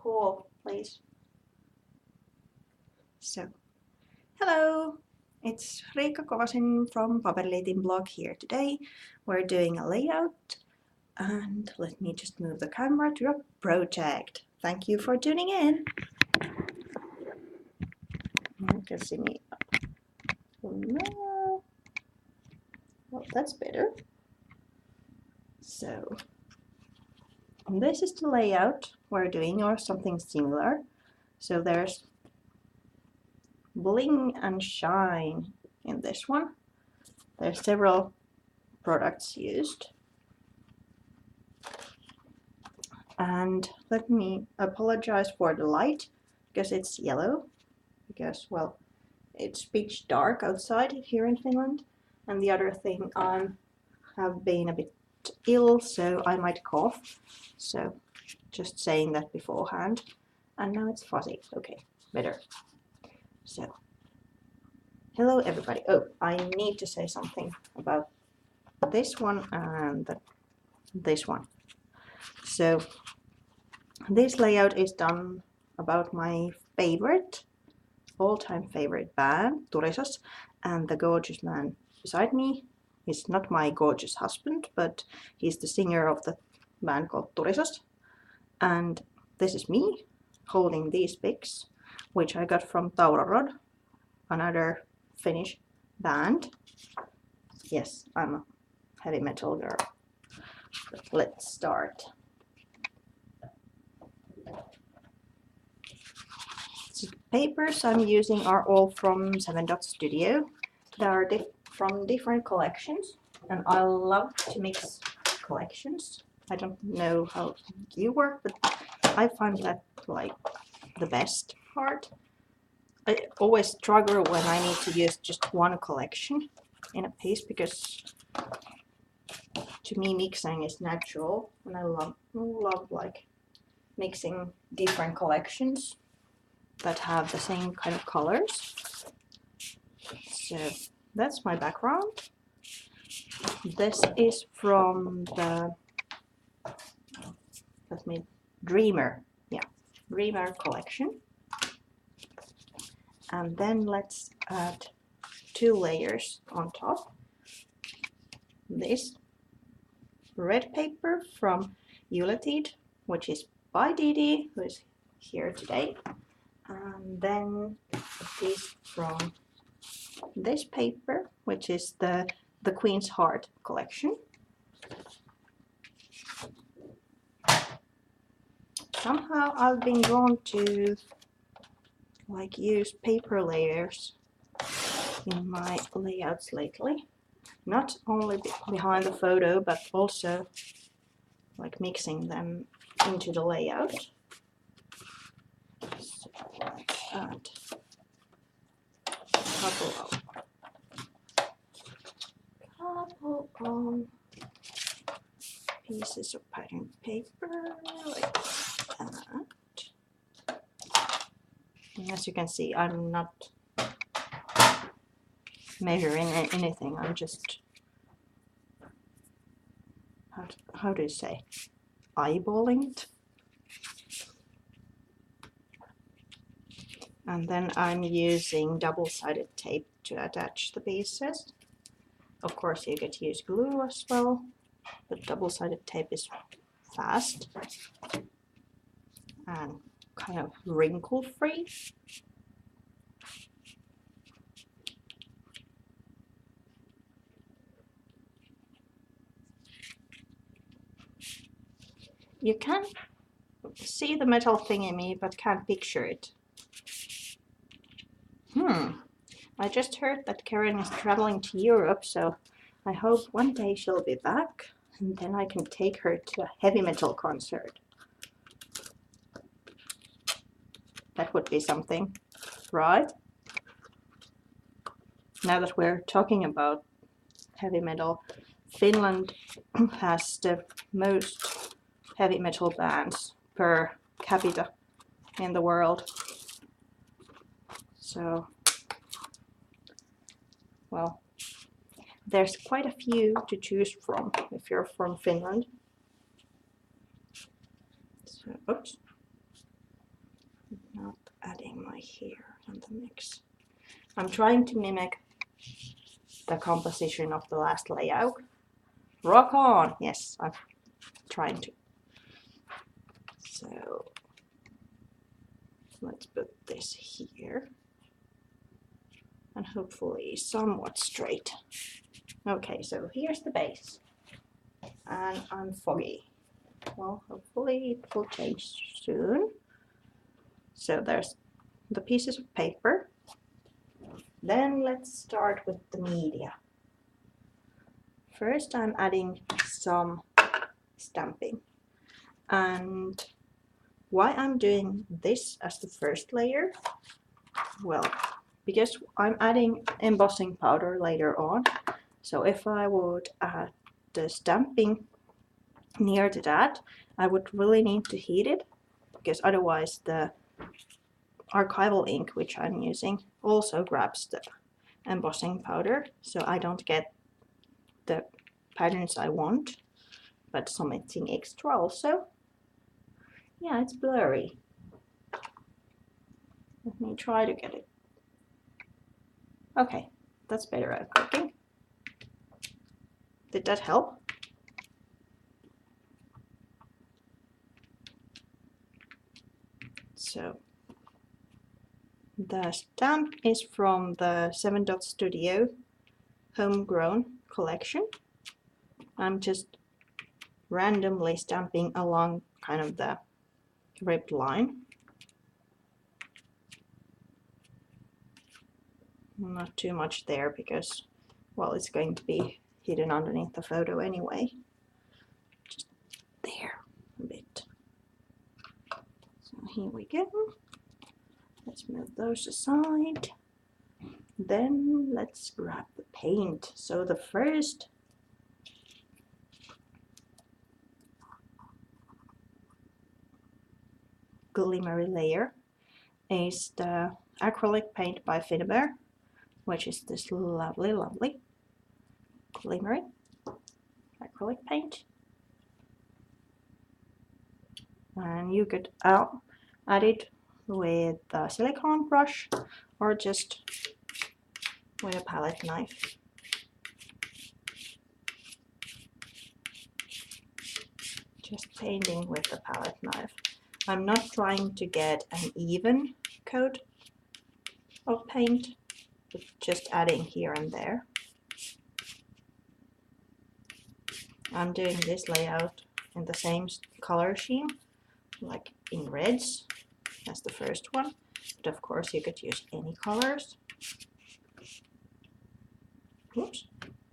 call, please. So, hello, it's Riikka from Paperleitin blog here today. We're doing a layout, and let me just move the camera to a project. Thank you for tuning in. You can see me. Oh, no. Well, that's better. So, this is the layout we're doing, or something similar. So there's bling and shine in this one. There's several products used. And let me apologize for the light because it's yellow, because, well, it's pitch dark outside here in Finland. And the other thing, I have been a bit ill, so I might cough. So just saying that beforehand. And now it's fuzzy. Okay, better. So, hello everybody. Oh, I need to say something about this one and this one. So, this layout is done about my favorite, all-time favorite band, Turisas, and the gorgeous man beside me is not my gorgeous husband, but he's the singer of the band called Turisas. And this is me holding these pics, which I got from Taurarod, another Finnish band. Yes, I'm a heavy metal girl. But let's start. The papers I'm using are all from 7 Dot Studio. They are from different collections, and I love to mix collections. I don't know how you work, but I find that like the best part. I always struggle when I need to use just one collection in a piece, because to me mixing is natural, and I love like mixing different collections that have the same kind of colors. So that's my background. This is from the Dreamer collection. And then let's add 2 layers on top. This red paper from Euletide, which is by Didi, who is here today. And then this from this paper, which is the Queen's Heart collection. Somehow I've been drawn to like use paper layers in my layouts lately. Not only behind the photo, but also like mixing them into the layout. So let's add a couple of pieces of pattern paper like that. And as you can see, I'm not measuring anything. I'm just, how do you say, eyeballing it. And then I'm using double-sided tape to attach the pieces. Of course, you could use glue as well, but double-sided tape is fast and kind of wrinkle-free. You can see the metal thing in me, but can't picture it. I just heard that Karen is traveling to Europe, so I hope one day she'll be back, and then I can take her to a heavy metal concert. That would be something, right? Now that we're talking about heavy metal, Finland has the most heavy metal bands per capita in the world. So, well, there's quite a few to choose from if you're from Finland. So, oops. my hair in the mix. I'm trying to mimic the composition of the last layout. Rock on! Yes, I'm trying to. So let's put this here. And hopefully somewhat straight. Okay, so here's the base. And I'm foggy. Well, hopefully it will change soon. So there's the pieces of paper. Then let's start with the media. First I'm adding some stamping. And why I'm doing this as the first layer? Well, because I'm adding embossing powder later on. So if I would add the stamping near to that, I would really need to heat it, because otherwise the archival ink which I'm using also grabs the embossing powder, so I don't get the patterns I want, but something extra also. Yeah, it's blurry. Let me try to get it. Okay, that's better at clicking. Did that help? So the stamp is from the 7 Dot Studio Homegrown collection. I'm just randomly stamping along kind of the ribbed line. Not too much there because, well, it's going to be hidden underneath the photo anyway. Just there a bit. So here we go. Let's move those aside. Then let's grab the paint. So the first glimmery layer is the acrylic paint by Finnabair, which is this lovely, lovely glimmery acrylic paint. And you could add it with a silicone brush or just with a palette knife. Just painting with the palette knife. I'm not trying to get an even coat of paint, but just adding here and there. I'm doing this layout in the same color scheme, like in reds as the first one, but of course you could use any colors. Oops.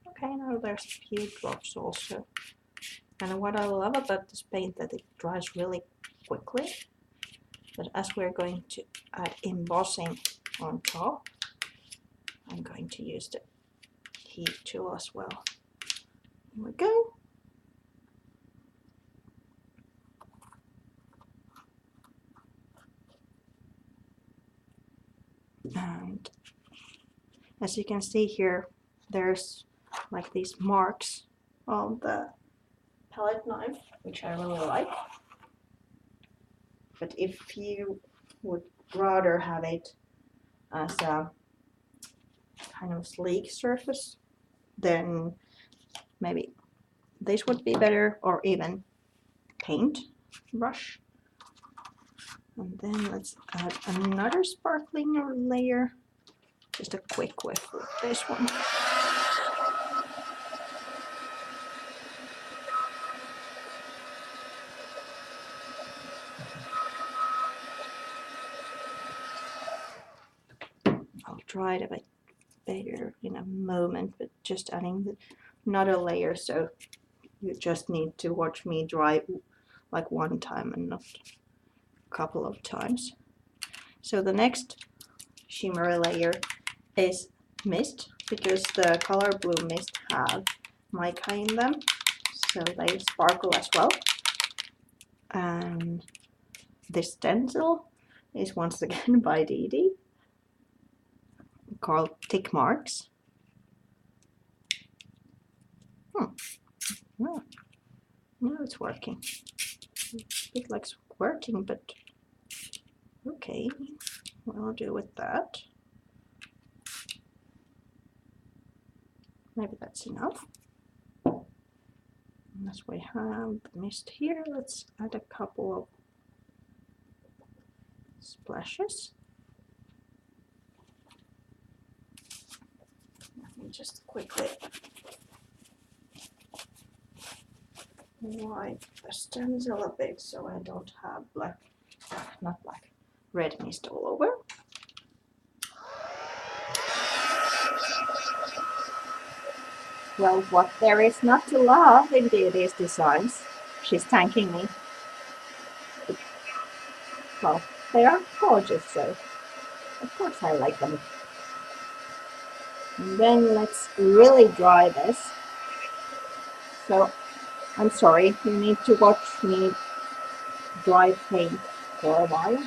Okay, now there's a few drops also. And what I love about this paint that it dries really quickly, but as we're going to add embossing on top, I'm going to use the heat tool as well. Here we go. And as you can see here, there's like these marks on the palette knife, which I really like. But if you would rather have it as a kind of sleek surface, then maybe this would be better, or even paint brush. And then let's add another sparkling layer. Just a quick whiff with this one. I'll try it a bit better in a moment, but just adding another layer, so you just need to watch me dry like one time and not a couple of times. So the next shimmery layer is mist, because the color blue mist have mica in them, so they sparkle as well. And this stencil is once again by Dee, called Tick Marks. Well, now it's working. It's a bit like squirting, but okay. we'll do with that. Maybe that's enough. As we have the mist here, let's add a couple of splashes. Let me just quickly wipe the stencil a bit so I don't have red mist all over. Well, what there is not to love in these designs. She's thanking me. Well, they are gorgeous, so of course I like them. And then let's really dry this. So, I'm sorry, you need to watch me dry paint for a while.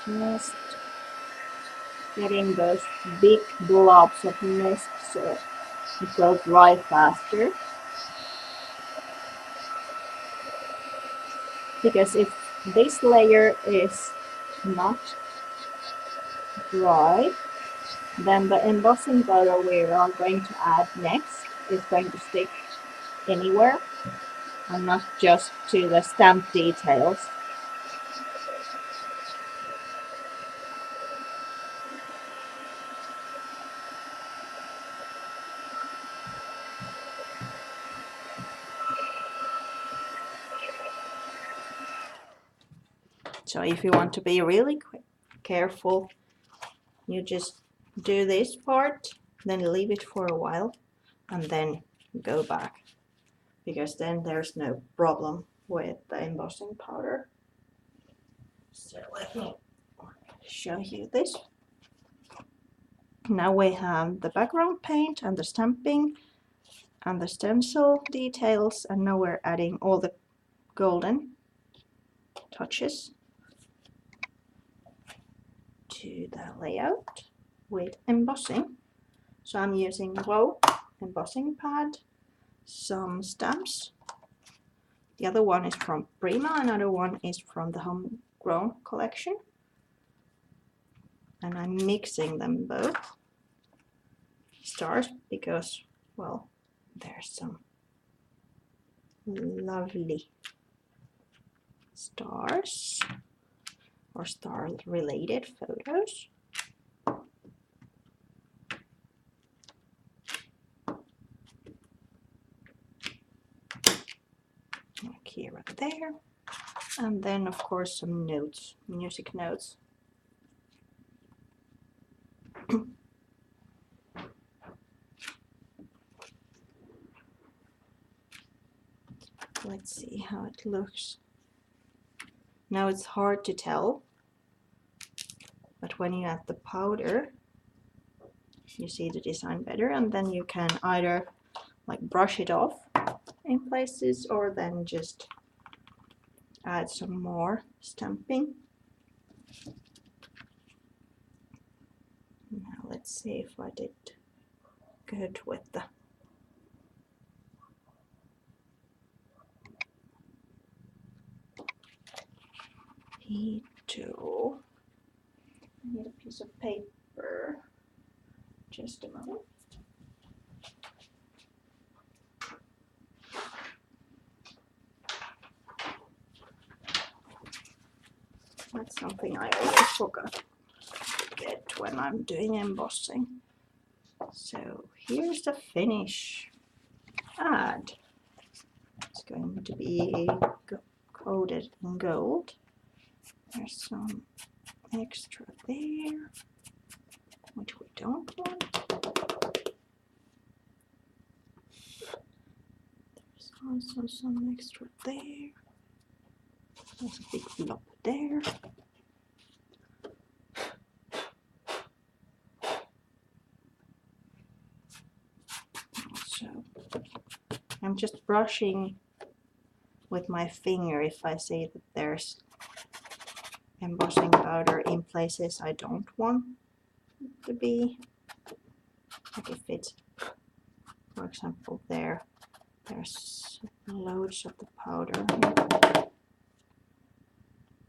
Just getting those big blobs of mist so it will dry faster. Because if this layer is not dry, then the embossing powder we are going to add next is going to stick anywhere and not just to the stamp details. So if you want to be really careful, you just do this part, then leave it for a while, and then go back, because then there's no problem with the embossing powder. So let me show you this. Now we have the background paint and the stamping and the stencil details, and now we're adding all the golden touches to the layout with embossing. So I'm using Glow embossing pad, some stamps. The other one is from Prima, another one is from the Homegrown collection. And I'm mixing them both. Stars, because, well, there's some lovely stars or star related photos. Like here and there. And then of course some notes, music notes. Let's see how it looks. Now it's hard to tell, but when you add the powder, you see the design better, and then you can either like brush it off in places or then just add some more stamping. Now let's see if I did good with the heat tool. I need a piece of paper. Just a moment. That's something I always forget when I'm doing embossing. So here's the finish. Add. It's going to be coated in gold. There's some extra there, which we don't want. There's also some extra there. There's a big blob there. I'm just brushing with my finger if I see that there's embossing powder in places I don't want it to be. Like if it's, for example, there's loads of the powder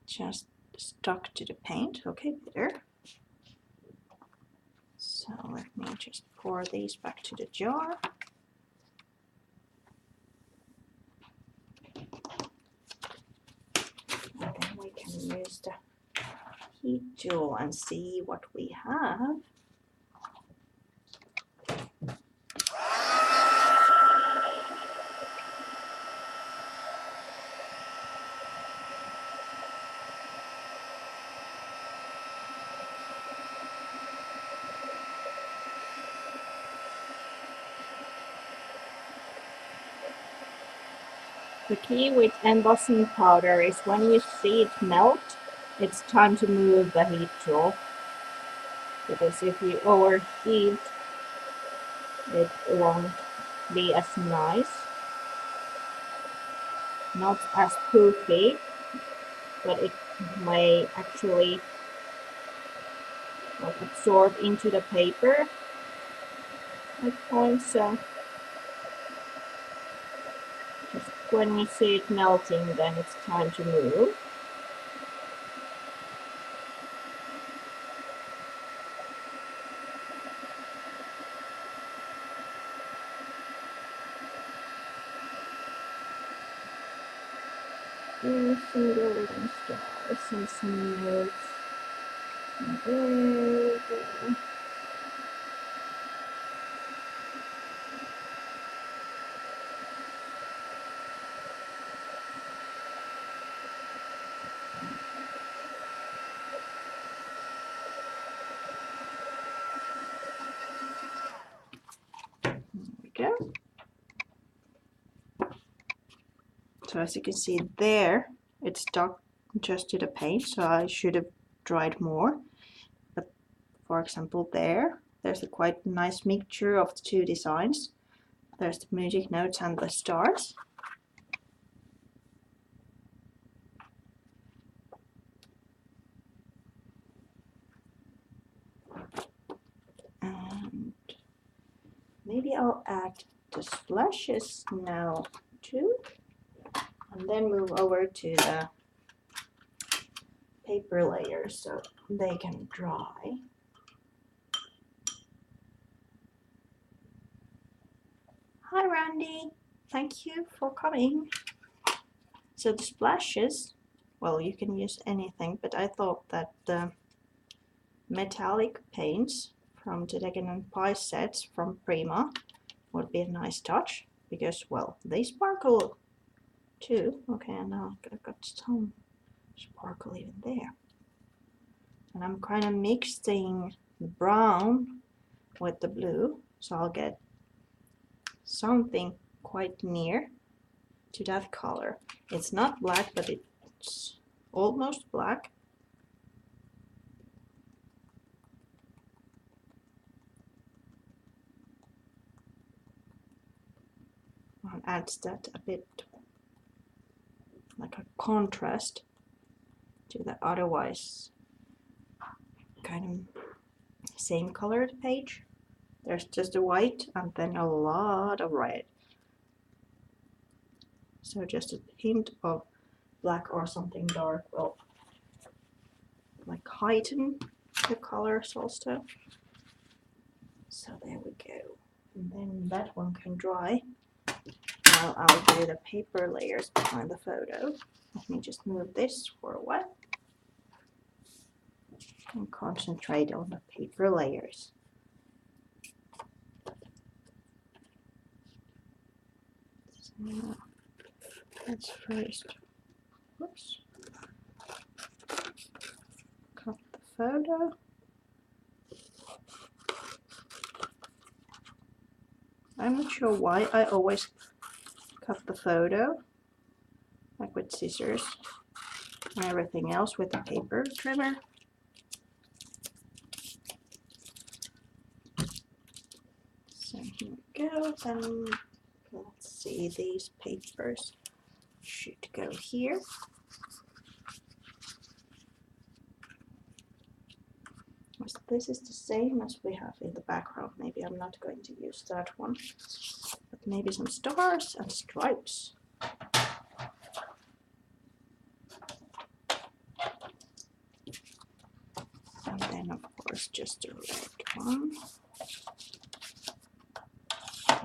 just stuck to the paint. Okay, there. So let me just pour these back to the jar. And then we can use the heat tool and see what we have. The key with embossing powder is when you see it melt, it's time to move the heat tool. Because if you overheat, it won't be as nice. Not as poofy, but it may actually absorb into the paper at points. So just when you see it melting, then it's time to move. Single little stars and some notes. And there we go. There we go. So as you can see there, it's stuck just to the paint, so I should have dried more. But for example there's a quite nice mixture of the two designs. There's the music notes and the stars. And maybe I'll add the splashes now too. And then move over to the paper layers so they can dry. Hi Randy, thank you for coming. So the splashes, well, you can use anything, but I thought that the metallic paints from the Decadent Pie sets from Prima would be a nice touch because, well, they sparkle too. Okay, and now I've got some sparkle even there. And I'm kind of mixing the brown with the blue, so I'll get something quite near to that color. It's not black, but it's almost black. And adds that a bit like a contrast to the otherwise kind of same colored page. There's just a white and then a lot of red. So just a hint of black or something dark will like heighten the colors also. So there we go. And then that one can dry while I'll do the paper layers behind the photo. Let me just move this for a while and concentrate on the paper layers. So let's first, whoops, cut the photo. I'm not sure why I always cut the photo, like with scissors, and everything else with the paper trimmer. So here we go, then let's see, these papers should go here. This is the same as we have in the background. Maybe I'm not going to use that one, but maybe some stars and stripes. And then of course just a red one.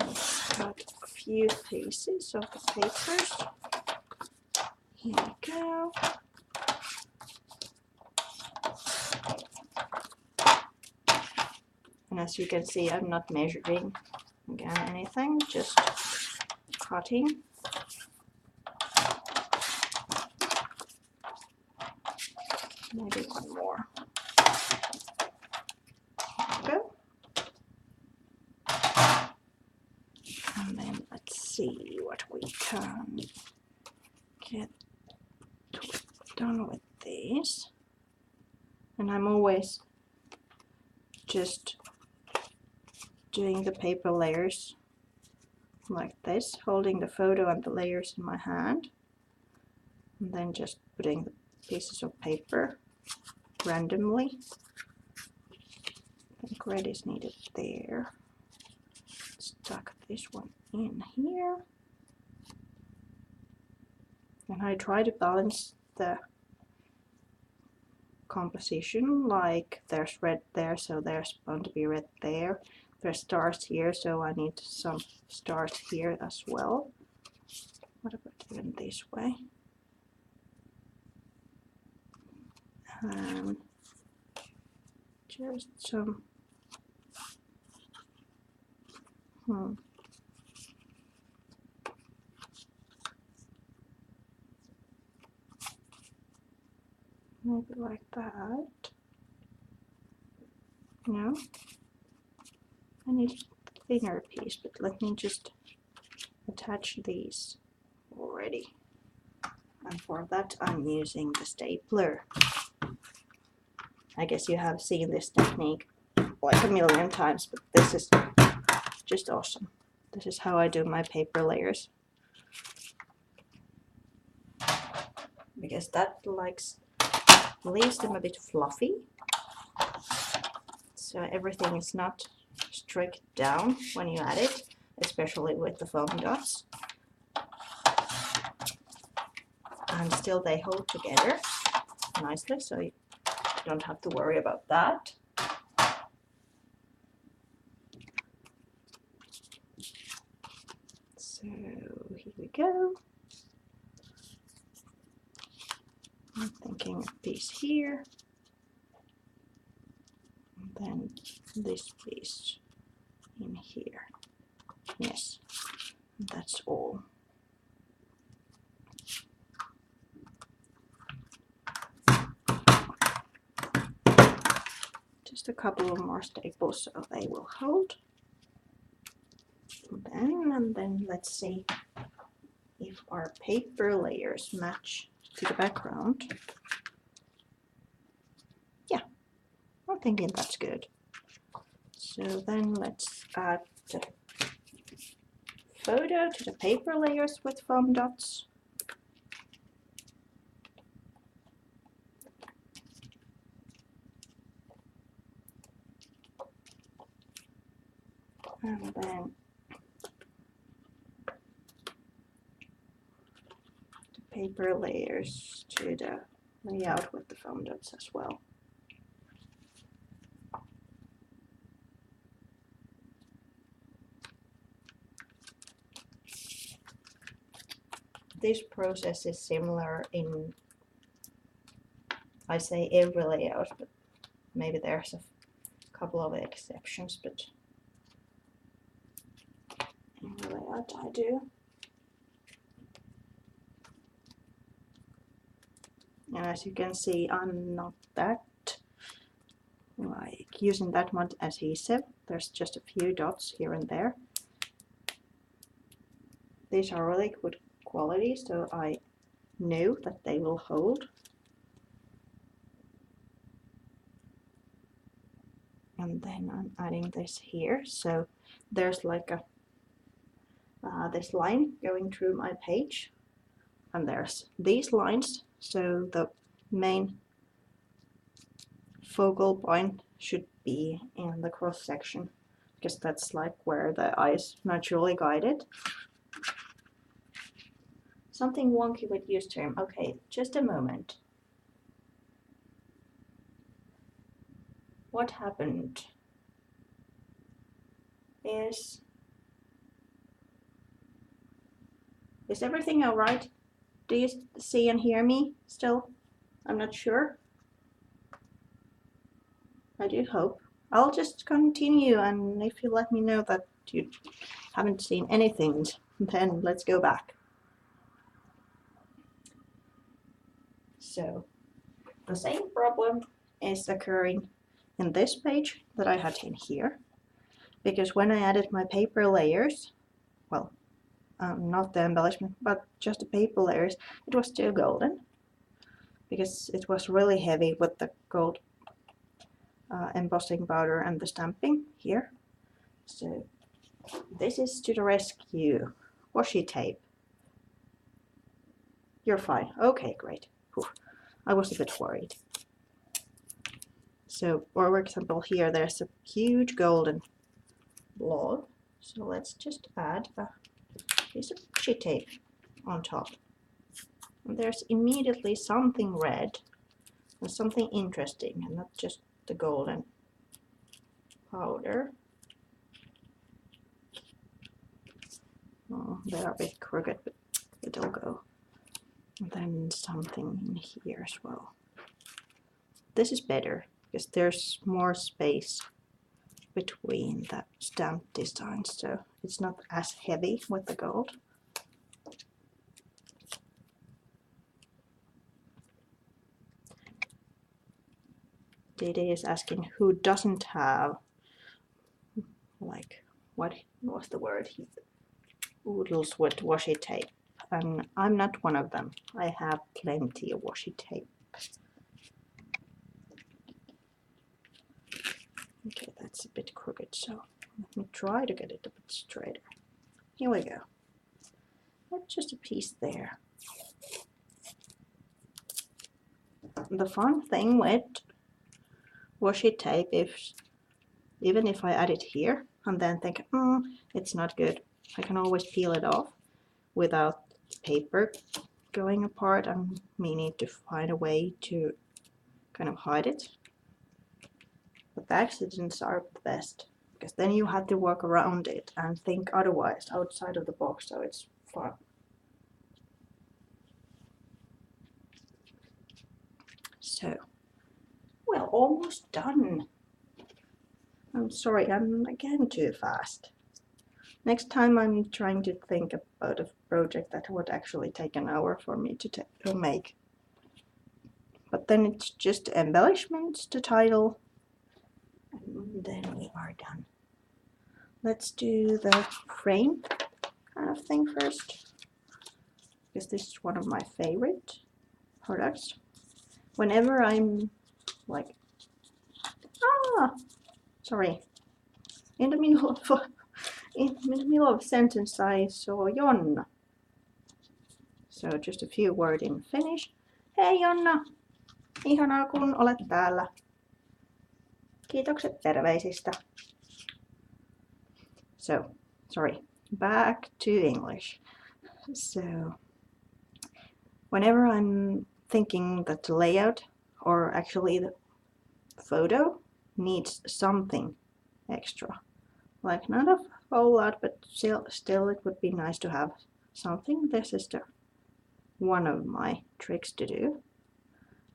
Let's cut a few pieces of the papers. Here we go. And as you can see, I'm not measuring again anything, just cutting. Maybe one more. Go. And then let's see what we can get done with these. And I'm always just doing the paper layers like this, holding the photo and the layers in my hand, and then just putting the pieces of paper randomly. I think red is needed there. Stuck this one in here. And I try to balance the composition, like there's red there, so there's bound to be red there. There's stars here, so I need some stars here as well. What about even this way? Just some maybe like that. No, I need a thinner piece, but let me just attach these already. And for that I'm using the stapler. I guess you have seen this technique like a million times, but this is just awesome. This is how I do my paper layers. Because that leaves them a bit fluffy. So everything is not strict down when you add it, especially with the foam dots. And still they hold together nicely, so you don't have to worry about that. So here we go. I'm thinking a piece here, and then this piece in here. Yes, that's all. Just a couple of more staples so they will hold. And then let's see if our paper layers match to the background. Yeah, I'm thinking that's good. So then let's add the photo to the paper layers with foam dots. And then the paper layers to the layout with the foam dots as well. This process is similar in, I say every layout, but maybe there's a couple of exceptions, but every layout I do. And as you can see, I'm not that like using that much adhesive. There's just a few dots here and there. These are really good quality, so I know that they will hold. And then I'm adding this here, so there's like a this line going through my page, and there's these lines, so the main focal point should be in the cross section, because that's like where the eye is naturally guided. Something wonky with use term. Okay, just a moment. What happened? Is everything all right? Do you see and hear me still? I'm not sure. I do hope. I'll just continue, and if you let me know that you haven't seen anything, then let's go back. So the same problem is occurring in this page that I had in here, because when I added my paper layers, well, not the embellishment, but just the paper layers, it was too golden, because it was really heavy with the gold embossing powder and the stamping here. So this is to the rescue. Washi tape. You're fine. Okay, great. Whew. I was a bit worried. So, for example, here there's a huge golden blob. So let's just add a piece of washi tape on top. And there's immediately something red and something interesting, and not just the golden powder. Oh, they're a bit crooked, but it'll go. And then something in here as well. This is better because there's more space between the stamp designs, so it's not as heavy with the gold. Dede is asking who doesn't have, like, what was the word? He oodles with washi tape, and I'm not one of them. I have plenty of washi tape. Okay, that's a bit crooked, so let me try to get it a bit straighter. Here we go. That's just a piece there. The fun thing with washi tape is, even if I add it here and then think, it's not good, I can always peel it off without paper going apart and me need to find a way to kind of hide it. But the accidents are the best, because then you have to work around it and think otherwise outside of the box, so it's fun. So, well, almost done. I'm sorry, I'm again too fast. Next time I'm trying to think about a project that would actually take an hour for me to make. But then it's just embellishments, the title, and then we are done. Let's do the frame kind of thing first, because this is one of my favorite products. Whenever I'm like, sorry, in the middle of a sentence I saw Jonna. So just a few words in Finnish. Hei Jonna, ihanaa kun olet täällä. Kiitokset terveisistä. So, sorry, back to English. So, whenever I'm thinking that the layout, or actually the photo, needs something extra, like not a whole lot, but still it would be nice to have something. This is one of my tricks to do.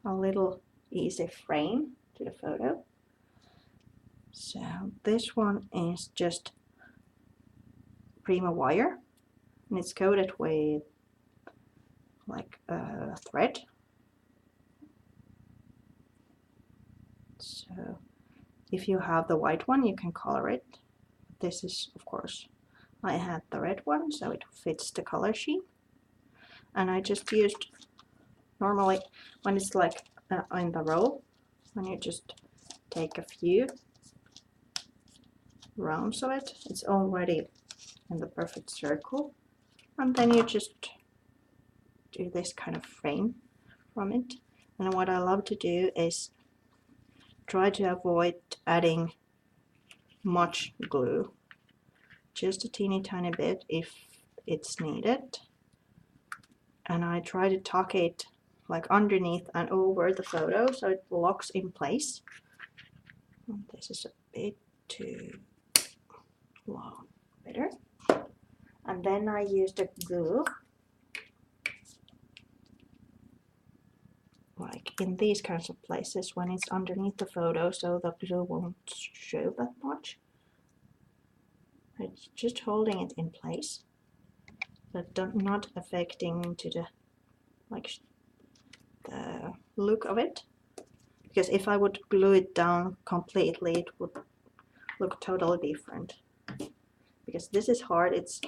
A little easy frame to the photo. So this one is just Prima wire, and it's coated with like a thread. So if you have the white one, you can color it. This is, of course, I had the red one, so it fits the color scheme. And I just used, normally when it's like in the roll, when you just take a few rounds of it, it's already in the perfect circle. And then you just do this kind of frame from it. And what I love to do is try to avoid adding much glue. Just a teeny tiny bit if it's needed. And I try to tuck it like underneath and over the photo so it locks in place. And this is a bit too long. Better. And then I use the glue like in these kinds of places when it's underneath the photo so the glue won't show that much. It's just holding it in place, but not affecting to the the look of it. Because if I would glue it down completely, it would look totally different. Because this is hard. It's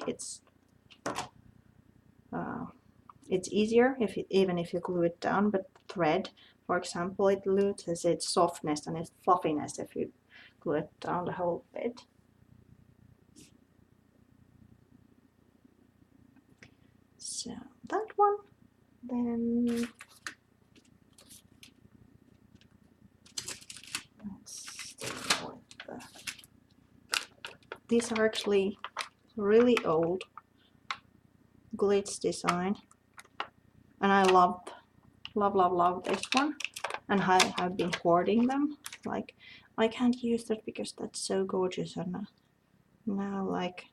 easier even if you glue it down, but thread, for example, it loses its softness and its fluffiness if you glue it down the whole bit. So that one, then let's start with these are actually really old glitz design, and I love this one, and I have been hoarding them. Like, I can't use that because that's so gorgeous, and now like,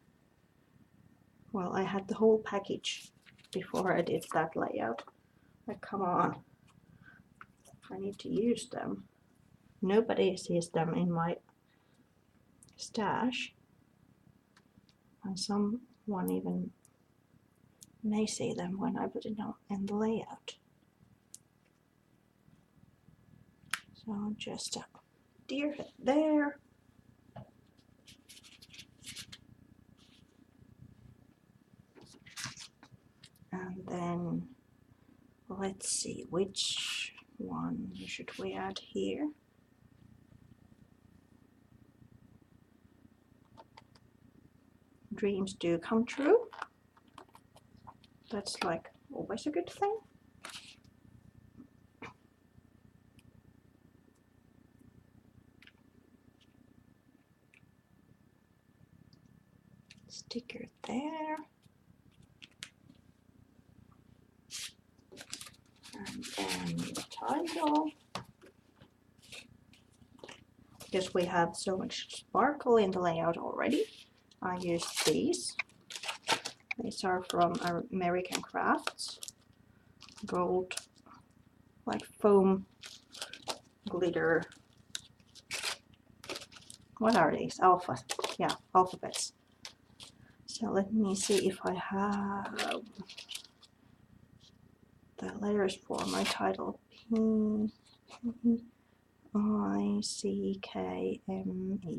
well, I had the whole package before I did that layout. Like, come on, I need to use them. Nobody sees them in my stash, and someone even may see them when I put it in the layout. So just a deer head there. And then let's see, which one should we add here? Dreams do come true. That's like always a good thing. Sticker there. And then the title. Because we have so much sparkle in the layout already, I use these. These are from American Crafts. Gold, like foam glitter. What are these? Yeah, alphabets. So let me see if I have the letters for my title. P-I-C-K-M-E.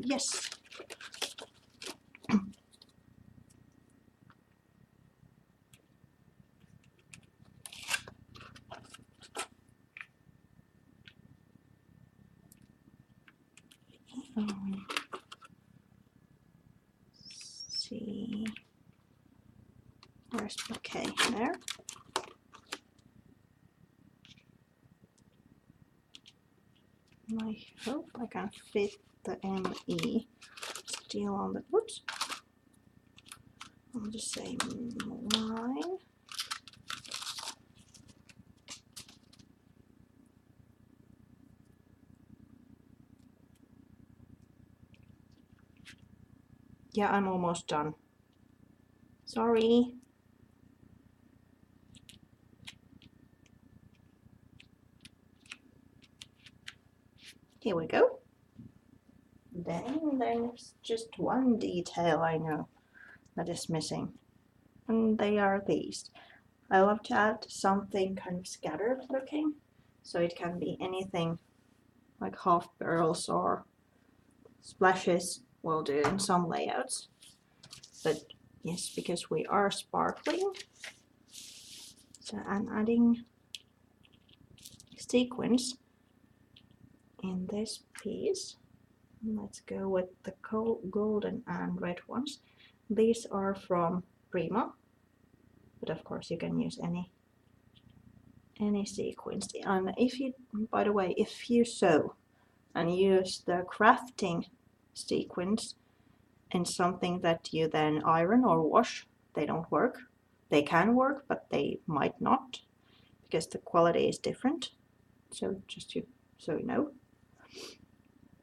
Yes. See, where's the K? There. I hope I can fit the M-E still on the, whoops. I'll just say line. Yeah, I'm almost done. Sorry. Here we go. Then there's just one detail I know that is missing, and they are these. I love to add something kind of scattered looking, so it can be anything like half barrels or splashes will do in some layouts. But yes, because we are sparkling, so I'm adding sequins in this piece. Let's go with the golden and red ones. These are from Prima, but of course you can use any sequins. And if you, by the way, if you sew and use the crafting sequins in something that you then iron or wash, they don't work. They can work, but they might not, because the quality is different. So just so you know.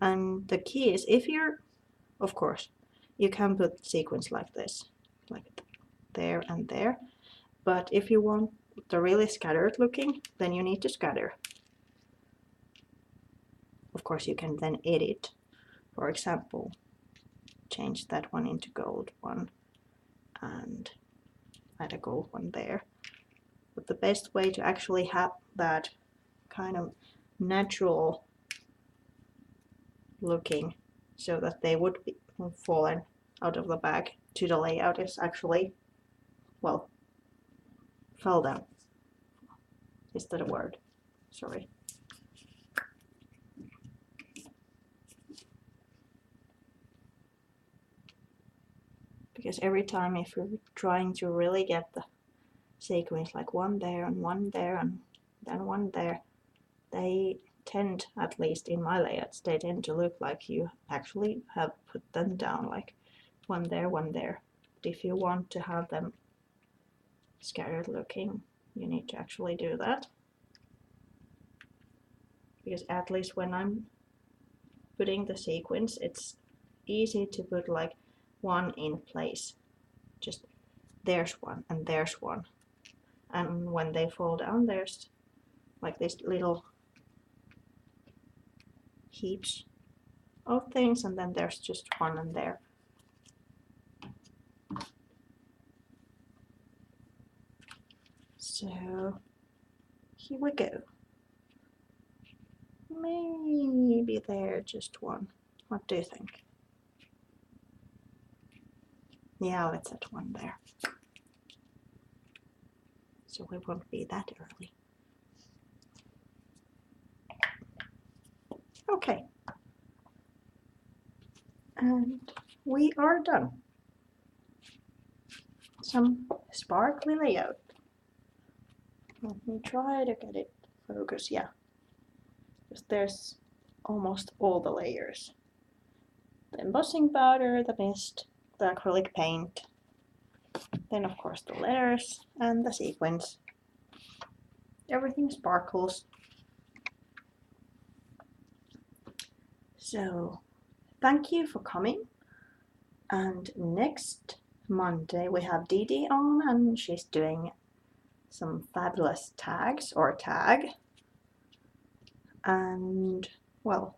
And the key is, if you're, of course, you can put sequins like this, like there and there. But if you want the really scattered looking, then you need to scatter. Of course, you can then edit. For example, change that one into gold one and add a gold one there. But the best way to actually have that kind of natural looking, so that they would be fallen out of the bag to the layout, is actually, well, fell down. Is that a word? Sorry. Because every time if you're trying to really get the sequins like one there and one there and then one there, they tend, at least in my layouts, they tend to look like you actually have put them down, like one there, one there. But if you want to have them scattered looking, you need to actually do that. Because at least when I'm putting the sequins, it's easy to put like one in place. Just there's one and there's one. And when they fall down, there's like these little heaps of things, and then there's just one in there. So here we go. Maybe there just one. What do you think? Yeah, let's add one there. So we won't be that early. Okay. And we are done. Some sparkly layout. Let me try to get it focused. Yeah. Because there's almost all the layers. The embossing powder, the mist, the acrylic paint, then of course the letters and the sequins. Everything sparkles. So thank you for coming. And next Monday we have Dee Dee on, and she's doing some fabulous tags, or tag. And well,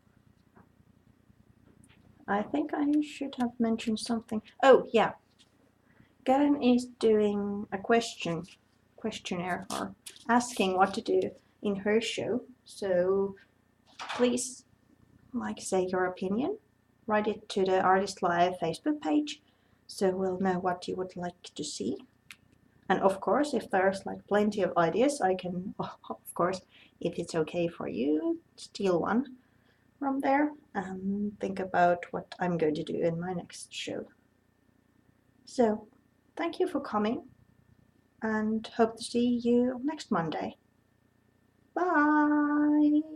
I think I should have mentioned something. Oh yeah, Karen is doing a questionnaire, or asking what to do in her show. So please, like, say your opinion. Write it to the Artist Live Facebook page, so we'll know what you would like to see. And of course, if there's like plenty of ideas, I can, of course, if it's okay for you, steal one from there and think about what I'm going to do in my next show. So thank you for coming, and hope to see you next Monday. Bye!